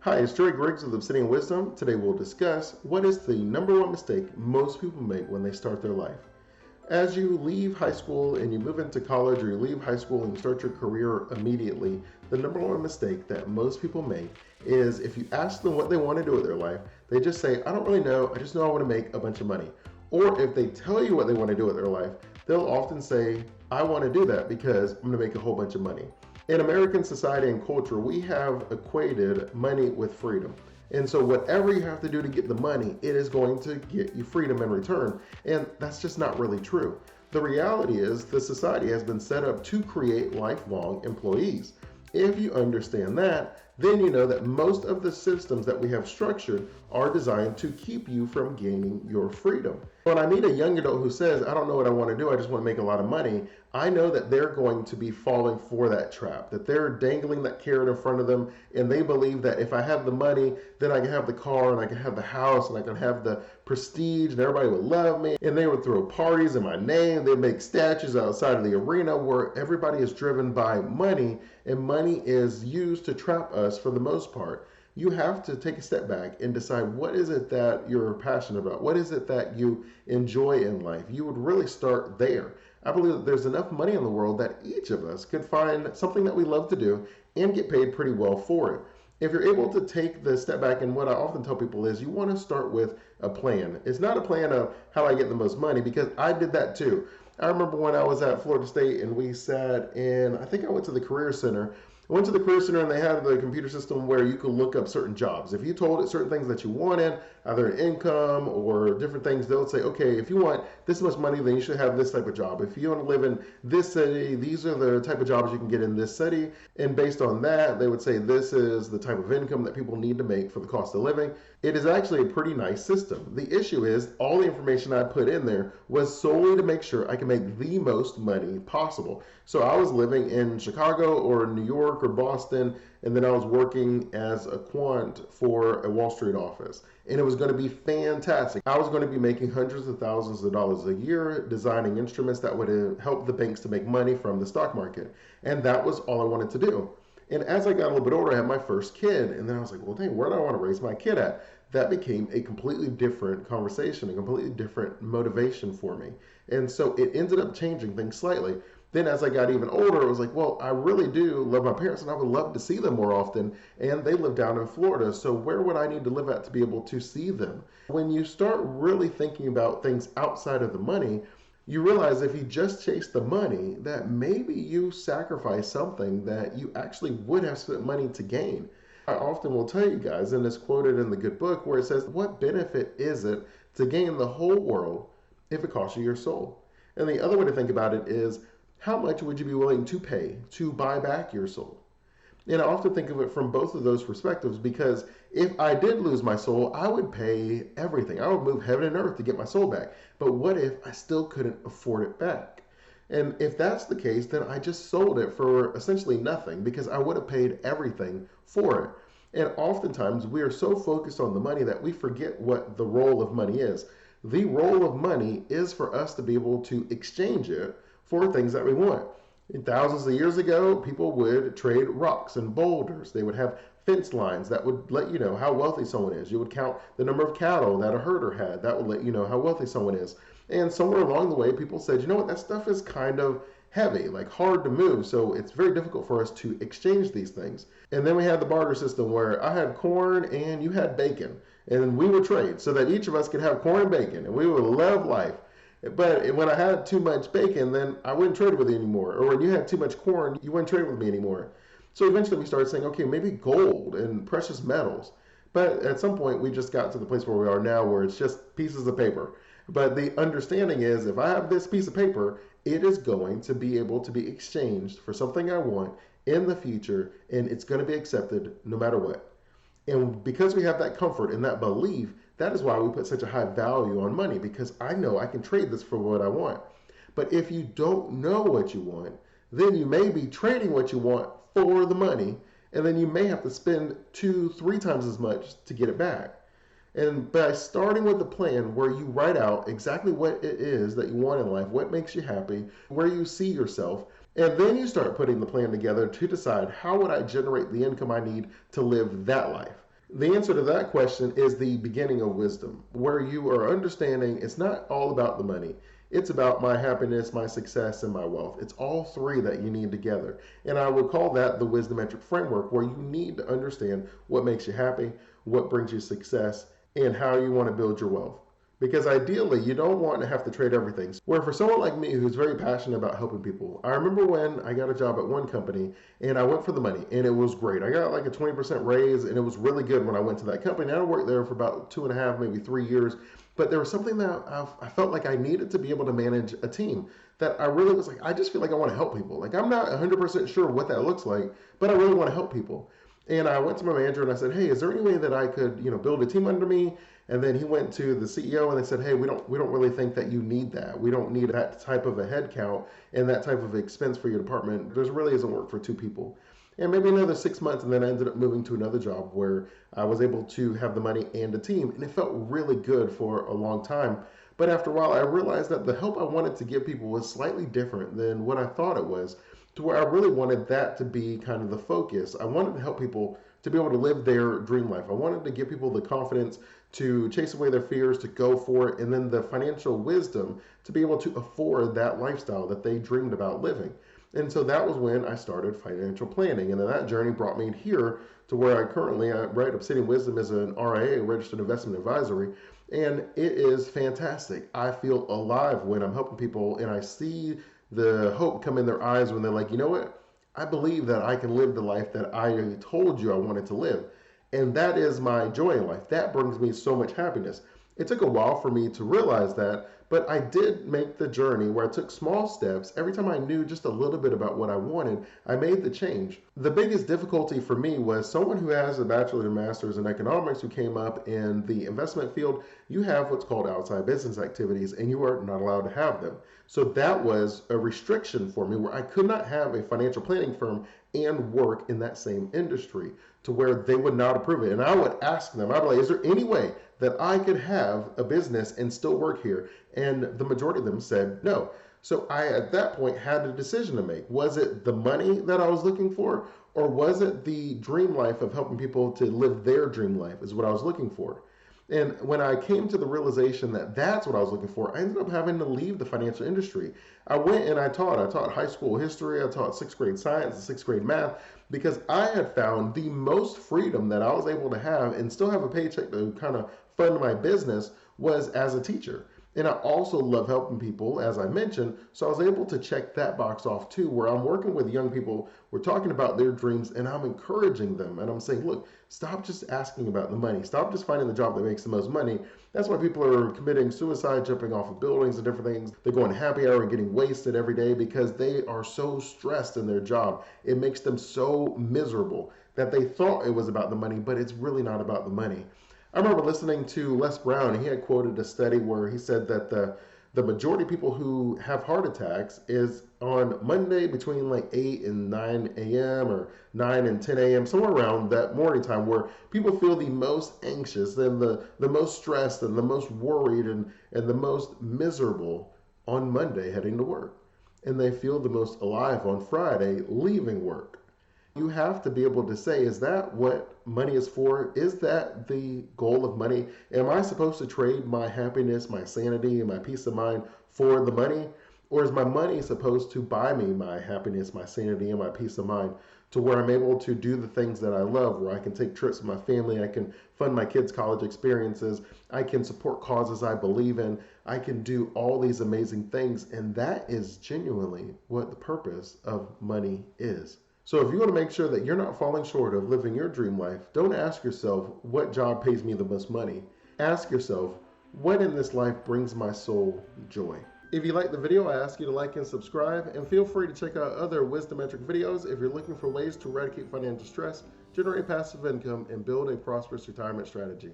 Hi, it's Dre Griggs with Obsidian Wisdom. Today we'll discuss what is the number one mistake most people make when they start their life. As you leave high school and you move into college, or you leave high school and you start your career immediately, the number one mistake that most people make is if you ask them what they want to do with their life, they just say, I don't really know, I just know I want to make a bunch of money. Or if they tell you what they want to do with their life, they'll often say, I want to do that because I'm going to make a whole bunch of money. In American society and culture, we have equated money with freedom. And so whatever you have to do to get the money, it is going to get you freedom in return. And that's just not really true. The reality is the society has been set up to create lifelong employees. If you understand that, then you know that most of the systems that we have structured are designed to keep you from gaining your freedom. When I meet a young adult who says, I don't know what I want to do, I just want to make a lot of money, I know that they're going to be falling for that trap, that they're dangling that carrot in front of them, and they believe that if I have the money, then I can have the car, and I can have the house, and I can have the prestige, and everybody would love me, and they would throw parties in my name, they'd make statues outside of the arena where everybody is driven by money, and money is used to trap us for the most part. You have to take a step back and decide what is it that you're passionate about? What is it that you enjoy in life? You would really start there. I believe that there's enough money in the world that each of us could find something that we love to do and get paid pretty well for it. If you're able to take the step back, and what I often tell people is you want to start with a plan. It's not a plan of how I get the most money, because I did that too. I remember when I was at Florida State and we sat in, I think I went to the Career Center. I went to the Career Center and they had the computer system where you could look up certain jobs. If you told it certain things that you wanted, either income or different things, they'll say, okay, if you want this much money, then you should have this type of job. If you want to live in this city, these are the type of jobs you can get in this city. And based on that, they would say this is the type of income that people need to make for the cost of living. It is actually a pretty nice system. The issue is all the information I put in there was solely to make sure I can make the most money possible. So I was living in Chicago or New York or Boston, and then I was working as a quant for a Wall Street office. And it was going to be fantastic. I was going to be making hundreds of thousands of dollars a year designing instruments that would help the banks to make money from the stock market. And that was all I wanted to do. And as I got a little bit older, I had my first kid. And then I was like, well, dang, where do I want to raise my kid at? That became a completely different conversation, a completely different motivation for me. And so it ended up changing things slightly. Then as I got even older, it was like, well, I really do love my parents and I would love to see them more often. And they live down in Florida. So where would I need to live at to be able to see them? When you start really thinking about things outside of the money, you realize if you just chase the money, that maybe you sacrifice something that you actually would have spent money to gain. I often will tell you guys, and it's quoted in the good book, where it says, what benefit is it to gain the whole world if it costs you your soul? And the other way to think about it is, how much would you be willing to pay to buy back your soul? And I often think of it from both of those perspectives, because if I did lose my soul, I would pay everything. I would move heaven and earth to get my soul back. But what if I still couldn't afford it back? And if that's the case, then I just sold it for essentially nothing, because I would have paid everything for it. And oftentimes we are so focused on the money that we forget what the role of money is. The role of money is for us to be able to exchange it for things that we want. Thousands of years ago, people would trade rocks and boulders. They would have fence lines that would let you know how wealthy someone is. You would count the number of cattle that a herder had. That would let you know how wealthy someone is. And somewhere along the way, people said, you know what, that stuff is kind of heavy, like hard to move. So it's very difficult for us to exchange these things. And then we had the barter system where I had corn and you had bacon. And we would trade so that each of us could have corn and bacon. And we would love life. But when I had too much bacon, then I wouldn't trade with you anymore. Or when you had too much corn, you wouldn't trade with me anymore. So eventually we started saying, okay, maybe gold and precious metals. But at some point we just got to the place where we are now, where it's just pieces of paper. But the understanding is, if I have this piece of paper, it is going to be able to be exchanged for something I want in the future, and it's going to be accepted no matter what. And because we have that comfort and that belief, that is why we put such a high value on money, because I know I can trade this for what I want. But if you don't know what you want, then you may be trading what you want for the money, and then you may have to spend 2-3 times as much to get it back. And by starting with a plan where you write out exactly what it is that you want in life, what makes you happy, where you see yourself, and then you start putting the plan together to decide, how would I generate the income I need to live that life? The answer to that question is the beginning of wisdom, where you are understanding it's not all about the money. It's about my happiness, my success, and my wealth. It's all three that you need together. And I would call that the wisdometric framework, where you need to understand what makes you happy, what brings you success, and how you want to build your wealth. Because ideally, you don't want to have to trade everything. Where for someone like me who's very passionate about helping people, I remember when I got a job at one company and I went for the money and it was great. I got like a 20% raise and it was really good when I went to that company. I worked there for about 2.5, maybe 3 years. But there was something that I felt like I needed to be able to manage a team, that I really was like, I just feel like I want to help people. Like, I'm not 100% sure what that looks like, but I really want to help people. And I went to my manager and I said, hey, is there any way that I could, build a team under me? And then he went to the CEO and they said, hey, we don't really think that you need that. We don't need that type of a head count and that type of expense for your department. There really isn't work for two people. And maybe another 6 months, and then I ended up moving to another job where I was able to have the money and a team, and it felt really good for a long time. But after a while, I realized that the help I wanted to give people was slightly different than what I thought it was, to where I really wanted that to be kind of the focus. I wanted to help people to be able to live their dream life. I wanted to give people the confidence to chase away their fears, to go for it, and then the financial wisdom to be able to afford that lifestyle that they dreamed about living. And so that was when I started financial planning. And then that journey brought me here to where I currently, right, Obsidian Wisdom is an RIA, Registered Investment Advisory, and it is fantastic. I feel alive when I'm helping people and I see the hope come in their eyes when they're like, you know what? I believe that I can live the life that I told you I wanted to live. And that is my joy in life. That brings me so much happiness. It took a while for me to realize that, but I did make the journey where I took small steps. Every time I knew just a little bit about what I wanted, I made the change. The biggest difficulty for me was someone who has a bachelor's and master's in economics who came up in the investment field. You have what's called outside business activities, and you are not allowed to have them. So that was a restriction for me where I could not have a financial planning firm and work in that same industry, to where they would not approve it. And I would ask them, I'd be like, is there any way that I could have a business and still work here? And the majority of them said no. So I, at that point, had a decision to make. Was it the money that I was looking for, or was it the dream life of helping people to live their dream life is what I was looking for? And when I came to the realization that that's what I was looking for, I ended up having to leave the financial industry. I went and I taught high school history, I taught sixth grade science and sixth grade math, because I had found the most freedom that I was able to have and still have a paycheck to kind of fund my business was as a teacher. And I also love helping people, as I mentioned, so I was able to check that box off too, where I'm working with young people, we're talking about their dreams, and I'm encouraging them. And I'm saying, look, stop just asking about the money. Stop just finding the job that makes the most money. That's why people are committing suicide, jumping off of buildings and different things. They're going happy hour and getting wasted every day because they are so stressed in their job. It makes them so miserable that they thought it was about the money, but it's really not about the money. I remember listening to Les Brown, and he had quoted a study where he said that the majority of people who have heart attacks is on Monday between like 8 and 9 a.m. or 9 and 10 a.m., somewhere around that morning time, where people feel the most anxious and the most stressed and the most worried and the most miserable on Monday heading to work. And they feel the most alive on Friday leaving work. You have to be able to say, is that what money is for? Is that the goal of money? Am I supposed to trade my happiness, my sanity, and my peace of mind for the money? Or is my money supposed to buy me my happiness, my sanity, and my peace of mind, to where I'm able to do the things that I love, where I can take trips with my family, I can fund my kids' college experiences, I can support causes I believe in, I can do all these amazing things, and that is genuinely what the purpose of money is. So if you want to make sure that you're not falling short of living your dream life, don't ask yourself, what job pays me the most money? Ask yourself, what in this life brings my soul joy? If you like the video, I ask you to like and subscribe, and feel free to check out other wisdometric videos if you're looking for ways to eradicate financial stress, generate passive income, and build a prosperous retirement strategy.